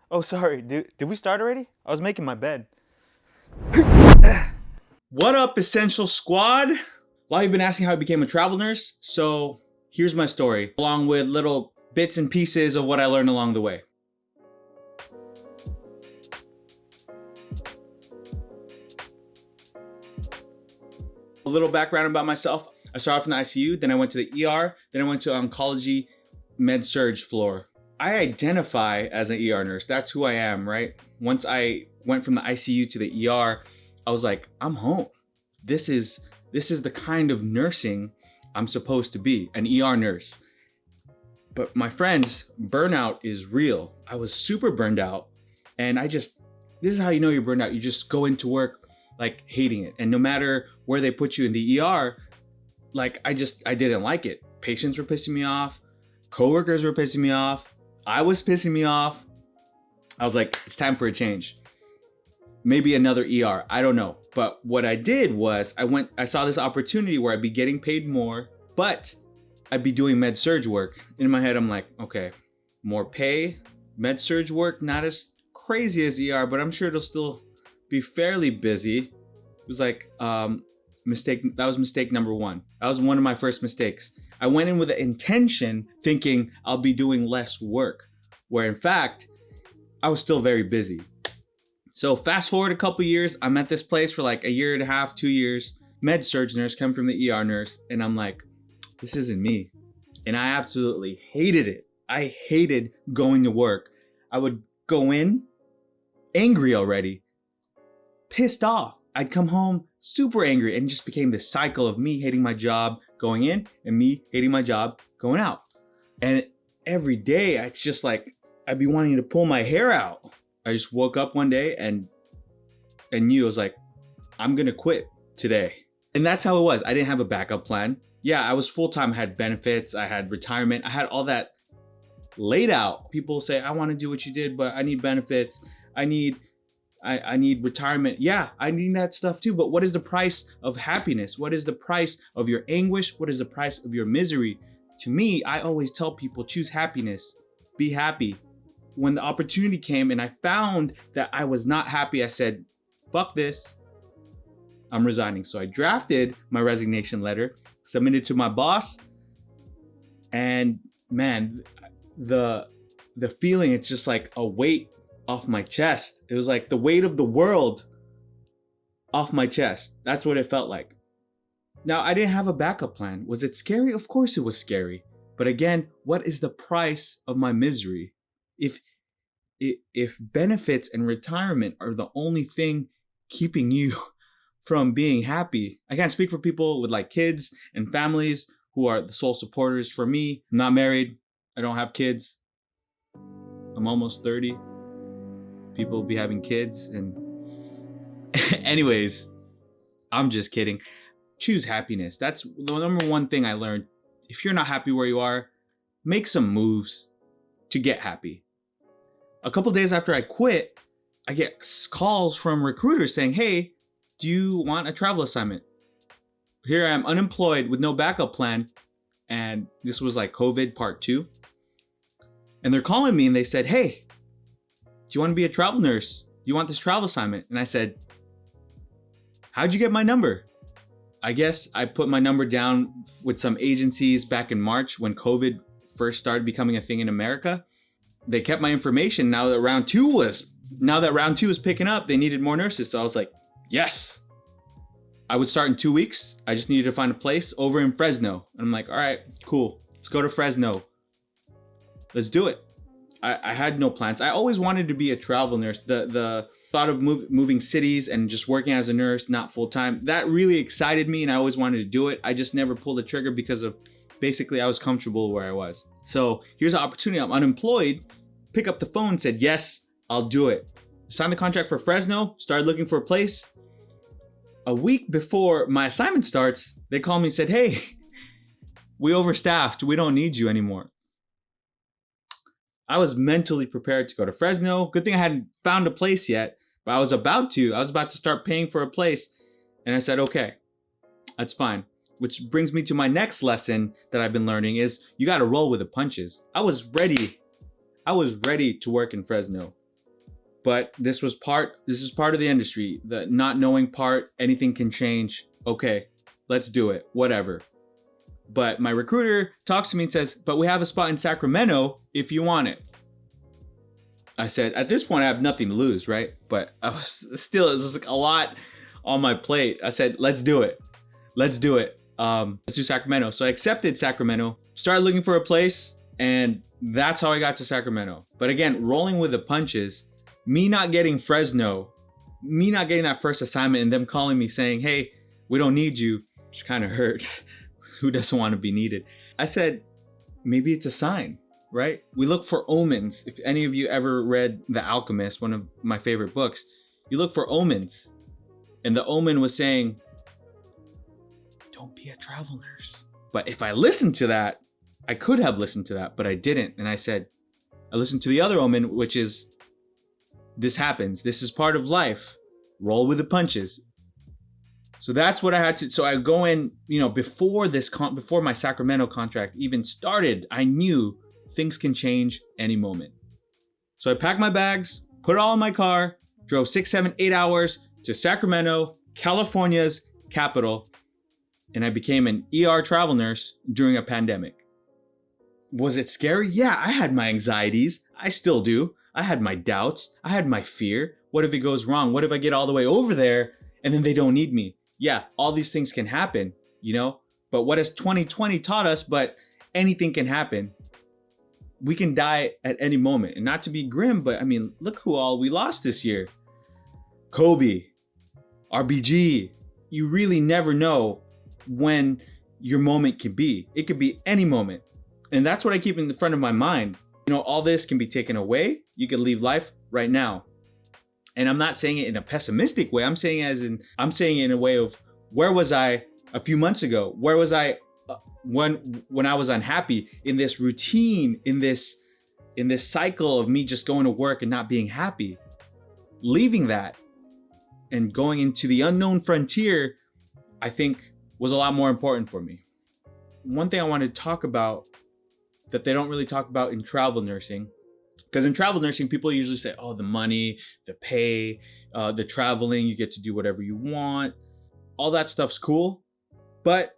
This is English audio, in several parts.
Oh, sorry. Did we start already? I was making my bed. What up, Essential Squad? A lot of you have been asking how I became a travel nurse, so here's my story, along with little bits and pieces of what I learned along the way. A little background about myself. I started off in the ICU, then I went to the ER, then I went to oncology med-surg floor. I identify as an ER nurse. That's who I am, right? Once I went from the ICU to the ER, I was like, I'm home. This is the kind of nursing I'm supposed to be, an ER nurse. But my friends, burnout is real. I was super burned out, and this is how you know you're burned out. You just go into work like hating it. And no matter where they put you in the ER, like I didn't like it. Patients were pissing me off, coworkers were pissing me off, I was pissing me off. I was like, it's time for a change. Maybe another ER, I don't know. But what I did was I saw this opportunity where I'd be getting paid more, but I'd be doing med surg work. In my head, I'm like, okay, more pay, med surg work, not as crazy as ER, but I'm sure it'll still be fairly busy. It was like, mistake. That was mistake number one. That was one of my first mistakes. I went in with the intention thinking I'll be doing less work, where in fact, I was still very busy. So fast forward a couple years, I'm at this place for like a year and a half, 2 years, med surg nurse, come from the ER nurse, and I'm like, this isn't me. And I absolutely hated it. I hated going to work. I would go in angry already, pissed off. I'd come home super angry, and it just became this cycle of me hating my job going in and me hating my job going out. And every day, it's just like, I'd be wanting to pull my hair out. I just woke up one day and knew, I was like, I'm gonna quit today. And that's how it was. I didn't have a backup plan. Yeah, I was full-time, I had benefits, I had retirement, I had all that laid out. People say, I want to do what you did, but I need benefits. I need retirement. Yeah, I need that stuff too. But what is the price of happiness? What is the price of your anguish? What is the price of your misery? To me, I always tell people, choose happiness. Be happy. When the opportunity came and I found that I was not happy, I said, fuck this. I'm resigning. So I drafted my resignation letter, submitted to my boss, and man, the feeling, it's just like a weight off my chest. It was like the weight of the world off my chest. That's what it felt like. Now, I didn't have a backup plan. Was it scary? Of course it was scary. But again, what is the price of my misery? If benefits and retirement are the only thing keeping you from being happy, I can't speak for people with like kids and families who are the sole supporters. For me, I'm not married. I don't have kids. I'm almost 30. People be having kids, and anyways, I'm just kidding. Choose happiness. That's the number one thing I learned. If you're not happy where you are, make some moves to get happy. A couple days after I quit, I get calls from recruiters saying, hey, do you want a travel assignment? Here I am, unemployed with no backup plan. And this was like COVID part 2. And they're calling me and they said, hey, do you want to be a travel nurse? Do you want this travel assignment? And I said, how'd you get my number? I guess I put my number down with some agencies back in March when COVID first started becoming a thing in America. They kept my information. Now that round two was picking up, they needed more nurses. So I was like, yes. I would start in 2 weeks. I just needed to find a place over in Fresno. And I'm like, all right, cool. Let's go to Fresno. Let's do it. I had no plans. I always wanted to be a travel nurse. The thought of moving cities and just working as a nurse, not full time, that really excited me, and I always wanted to do it. I just never pulled the trigger because of basically I was comfortable where I was. So here's an opportunity. I'm unemployed. Pick up the phone, said yes, I'll do it. Signed the contract for Fresno. Started looking for a place. A week before my assignment starts, they called me and said, hey, we overstaffed. We don't need you anymore. I was mentally prepared to go to Fresno. Good thing I hadn't found a place yet, but I was about to start paying for a place. And I said, okay, that's fine. Which brings me to my next lesson that I've been learning is you got to roll with the punches. I was ready to work in Fresno. But this is part of the industry, the not knowing part. Anything can change. Okay, let's do it, whatever. But my recruiter talks to me and says, but we have a spot in Sacramento if you want it. I said, at this point I have nothing to lose, right? But I was still, it was like a lot on my plate. I said, let's do it. Let's do Sacramento. So I accepted Sacramento, started looking for a place, and that's how I got to Sacramento. But again, rolling with the punches, me not getting Fresno, me not getting that first assignment and them calling me saying, hey, we don't need you, which kind of hurt. Who doesn't want to be needed? I said, maybe it's a sign, right? We look for omens. If any of you ever read The Alchemist, one of my favorite books, you look for omens. And the omen was saying, don't be a travel nurse. But if I listened to that, I could have listened to that, but I didn't. And I said, I listened to the other omen, which is, this happens. This is part of life. Roll with the punches. So that's what I had to. So I go in, before my Sacramento contract even started, I knew things can change any moment. So I packed my bags, put it all in my car, drove 6, 7, 8 hours to Sacramento, California's capital, and I became an ER travel nurse during a pandemic. Was it scary? Yeah, I had my anxieties. I still do. I had my doubts. I had my fear. What if it goes wrong? What if I get all the way over there and then they don't need me? Yeah, all these things can happen, But what has 2020 taught us? But anything can happen. We can die at any moment. And not to be grim, but I mean, look who all we lost this year. Kobe, RBG. You really never know when your moment can be. It could be any moment. And that's what I keep in the front of my mind. All this can be taken away. You can leave life right now. And I'm not saying it in a pessimistic way. I'm saying it in a way of, where was I a few months ago? Where was I when I was unhappy, in this routine, in this cycle of me just going to work and not being happy? Leaving that and going into the unknown frontier, I think, was a lot more important for me. One thing I want to talk about that they don't really talk about in travel nursing, because in travel nursing, people usually say, oh, the money, the pay, the traveling, you get to do whatever you want. All that stuff's cool. But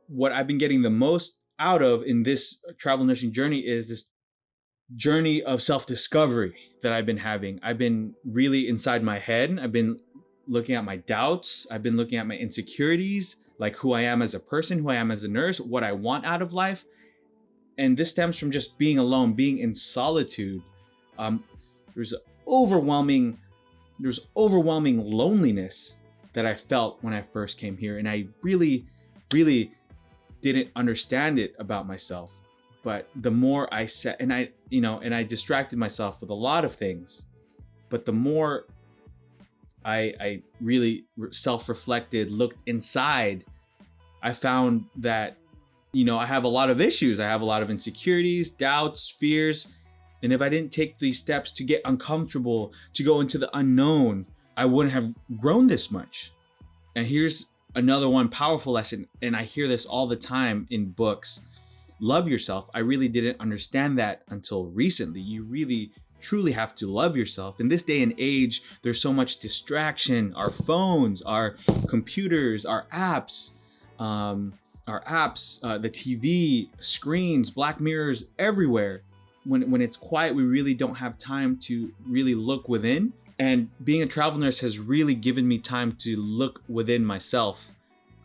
what I've been getting the most out of in this travel nursing journey is this journey of self-discovery that I've been having. I've been really inside my head. I've been looking at my doubts. I've been looking at my insecurities, like who I am as a person, who I am as a nurse, what I want out of life. And this stems from just being alone, being in solitude. There's overwhelming loneliness that I felt when I first came here. And I really, really didn't understand it about myself. But the more I sat, and I distracted myself with a lot of things. But the more I really self-reflected, looked inside, I found that I have a lot of issues. I have a lot of insecurities, doubts, fears. And if I didn't take these steps to get uncomfortable, to go into the unknown, I wouldn't have grown this much. And here's another one powerful lesson. And I hear this all the time in books. Love yourself. I really didn't understand that until recently. You really, truly have to love yourself. In this day and age, there's so much distraction. Our phones, our computers, our apps, the TV, screens, black mirrors everywhere. When it's quiet, we really don't have time to really look within. And being a travel nurse has really given me time to look within myself,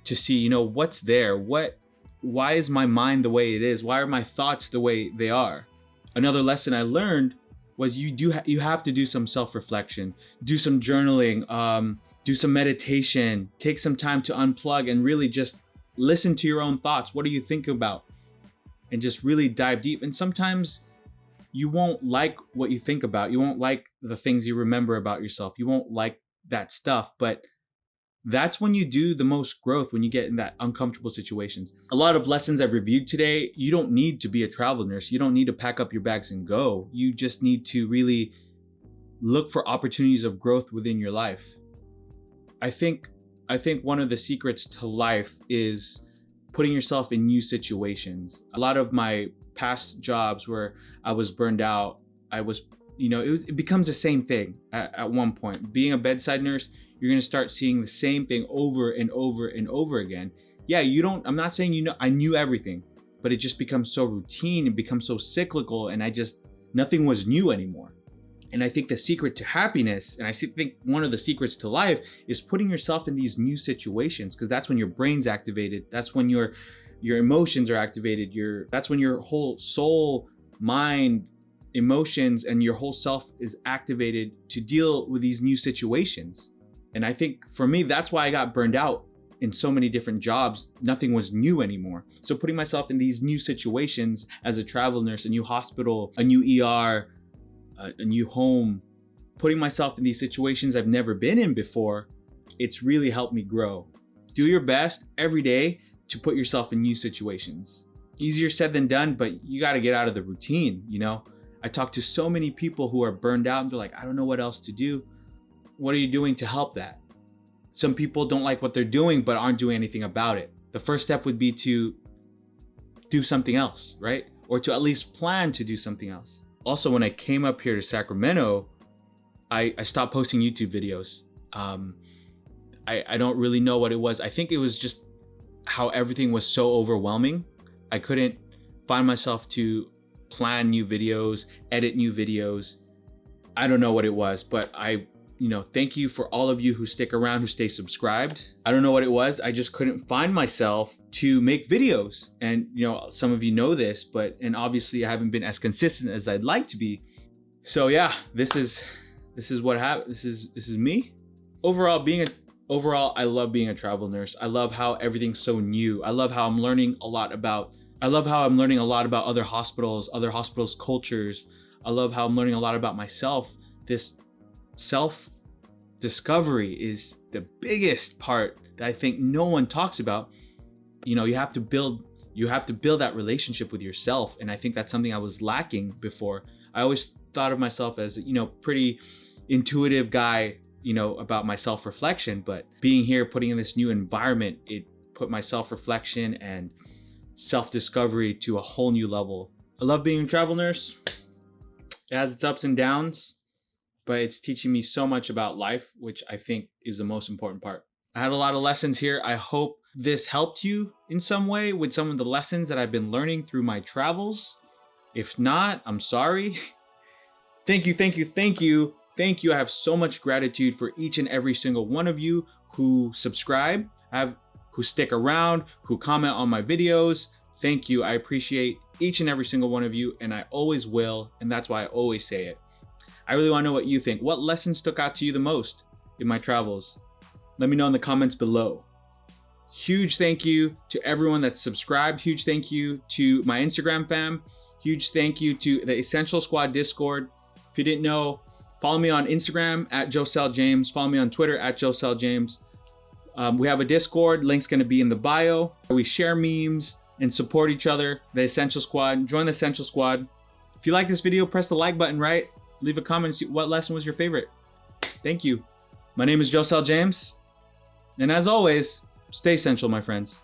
to see, what's there. Why is my mind the way it is? Why are my thoughts the way they are? Another lesson I learned was you have to do some self-reflection, do some journaling, do some meditation, take some time to unplug and really just listen to your own thoughts. What do you think about? And just really dive deep. And sometimes you won't like what you think about. You won't like the things you remember about yourself. You won't like that stuff. But that's when you do the most growth, when you get in that uncomfortable situations. A lot of lessons I've reviewed today, you don't need to be a travel nurse. You don't need to pack up your bags and go. You just need to really look for opportunities of growth within your life. I think one of the secrets to life is putting yourself in new situations. A lot of my past jobs where I was burned out, I was it becomes the same thing at one point. Being a bedside nurse, you're going to start seeing the same thing over and over and over again. Yeah, I'm not saying, I knew everything, but it just becomes so routine and becomes so cyclical, and nothing was new anymore. And I think the secret to happiness, and I think one of the secrets to life, is putting yourself in these new situations, because that's when your brain's activated. That's when your emotions are activated. That's when your whole soul, mind, emotions, and your whole self is activated to deal with these new situations. And I think for me, that's why I got burned out in so many different jobs. Nothing was new anymore. So putting myself in these new situations as a travel nurse, a new hospital, a new ER, a new home, putting myself in these situations I've never been in before, it's really helped me grow. Do your best every day to put yourself in new situations. Easier said than done, but you got to get out of the routine. I talk to so many people who are burned out and they're like, I don't know what else to do. What are you doing to help that? Some people don't like what they're doing, but aren't doing anything about it. The first step would be to do something else, right? Or to at least plan to do something else. Also, when I came up here to Sacramento, I stopped posting YouTube videos. I don't really know what it was. I think it was just how everything was so overwhelming. I couldn't find myself to plan new videos, edit new videos. I don't know what it was, but thank you for all of you who stick around, who stay subscribed. I don't know what it was. I just couldn't find myself to make videos. And, some of you know this, and obviously I haven't been as consistent as I'd like to be. So yeah, this is what happened. This is me. Overall, I love being a travel nurse. I love how everything's so new. I love how I'm learning a lot about other hospitals' cultures. I love how I'm learning a lot about myself. This self-discovery is the biggest part that I think no one talks about. You have to build that relationship with yourself. And I think that's something I was lacking before. I always thought of myself as, pretty intuitive guy, about my self-reflection, but being here, putting in this new environment, it put my self-reflection and self-discovery to a whole new level. I love being a travel nurse. It has its ups and downs, but it's teaching me so much about life, which I think is the most important part. I had a lot of lessons here. I hope this helped you in some way with some of the lessons that I've been learning through my travels. If not, I'm sorry. Thank you. I have so much gratitude for each and every single one of you who subscribe, who stick around, who comment on my videos. Thank you. I appreciate each and every single one of you, and I always will, and that's why I always say it. I really want to know what you think. What lessons stuck out to you the most in my travels? Let me know in the comments below. Huge thank you to everyone that's subscribed. Huge thank you to my Instagram fam. Huge thank you to the Essential Squad Discord. If you didn't know, follow me on Instagram at Joscel James. Follow me on Twitter at Joscel James. We have a Discord. Link's going to be in the bio. We share memes and support each other. The Essential Squad. Join the Essential Squad. If you like this video, press the like button, right? Leave a comment and see what lesson was your favorite. Thank you. My name is Joscel James. And as always, stay essential, my friends.